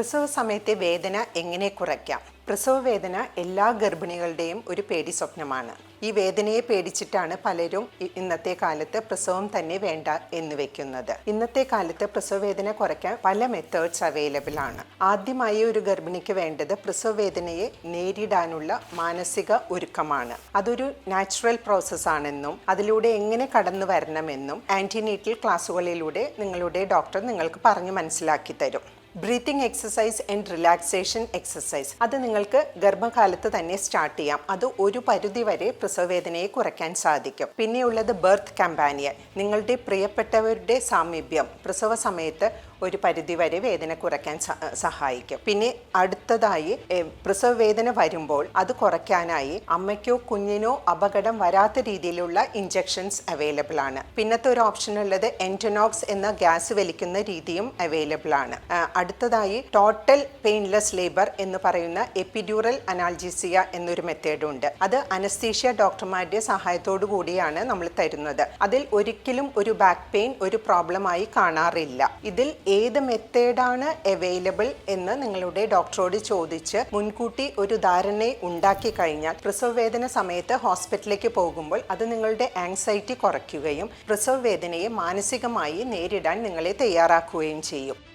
പ്രസവ സമയത്തെ വേദന എങ്ങനെ കുറയ്ക്കാം? പ്രസവ വേദന എല്ലാ ഗർഭിണികളുടെയും ഒരു പേടി സ്വപ്നമാണ്. ഈ വേദനയെ പേടിച്ചിട്ടാണ് പലരും ഇന്നത്തെ കാലത്ത് പ്രസവം തന്നെ വേണ്ട എന്ന് വെക്കുന്നത്. ഇന്നത്തെ കാലത്ത് പ്രസവ വേദന കുറയ്ക്കാൻ പല മെത്തേഡ്സ് അവൈലബിൾ ആണ്. ആദ്യമായി ഒരു ഗർഭിണിക്ക് വേണ്ടത് പ്രസവ വേദനയെ നേരിടാനുള്ള മാനസിക ഒരുക്കമാണ്. അതൊരു നാച്ചുറൽ പ്രോസസ് ആണെന്നും അതിലൂടെ എങ്ങനെ കടന്നു വരണമെന്നും ആന്റിനേറ്റൽ ക്ലാസ്സുകളിലൂടെ നിങ്ങളുടെ ഡോക്ടർ നിങ്ങൾക്ക് പറഞ്ഞു മനസ്സിലാക്കി തരും. Breathing exercise and relaxation exercise അത് നിങ്ങൾക്ക് ഗർഭകാലത്ത് തന്നെ സ്റ്റാർട്ട് ചെയ്യാം. അത് ഒരു പരിധി വരെ പ്രസവവേദനയെ കുറയ്ക്കാൻ സാധിക്കും. പിന്നെയുള്ളത് ബർത്ത് കമ്പാനിയൻ. നിങ്ങളുടെ പ്രിയപ്പെട്ടവരുടെ സാമീപ്യം പ്രസവ സമയത്ത് ഒരു പരിധി വരെ വേദന കുറയ്ക്കാൻ സഹായിക്കും. പിന്നെ അടുത്തതായി പ്രസവ വേദന വരുമ്പോൾ അത് കുറയ്ക്കാനായി അമ്മയ്ക്കോ കുഞ്ഞിനോ അപകടം വരാത്ത രീതിയിലുള്ള ഇഞ്ചെക്ഷൻസ് അവൈലബിൾ ആണ്. പിന്നത്തെ ഒരു ഓപ്ഷൻ ഉള്ളത് എൻറ്റനോക്സ് എന്ന ഗ്യാസ് വലിക്കുന്ന രീതിയും അവൈലബിൾ ആണ്. അടുത്തതായി ടോട്ടൽ പെയിൻലെസ് ലേബർ എന്ന് പറയുന്ന എപ്പിഡ്യൂറൽ അനാൽജീസിയ എന്നൊരു മെത്തേഡ് ഉണ്ട്. അത് അനസ്തീഷ്യ ഡോക്ടർമാരുടെ സഹായത്തോടു കൂടിയാണ് നമ്മൾ തരുന്നത്. അതിൽ ഒരിക്കലും ഒരു ബാക്ക് പെയിൻ ഒരു പ്രോബ്ലമായി കാണാറില്ല. ഇതിൽ ഏത് മെത്തേഡാണ് അവൈലബിൾ എന്ന് നിങ്ങളുടെ ഡോക്ടറോട് ചോദിച്ച് മുൻകൂട്ടി ഒരു ധാരണ ഉണ്ടാക്കി കഴിഞ്ഞാൽ പ്രസവ വേദന സമയത്ത് ഹോസ്പിറ്റലിലേക്ക് പോകുമ്പോൾ അത് നിങ്ങളുടെ ആങ്സൈറ്റി കുറയ്ക്കുകയും പ്രസവ വേദനയെ മാനസികമായി നേരിടാൻ നിങ്ങളെ തയ്യാറാക്കുകയും ചെയ്യും.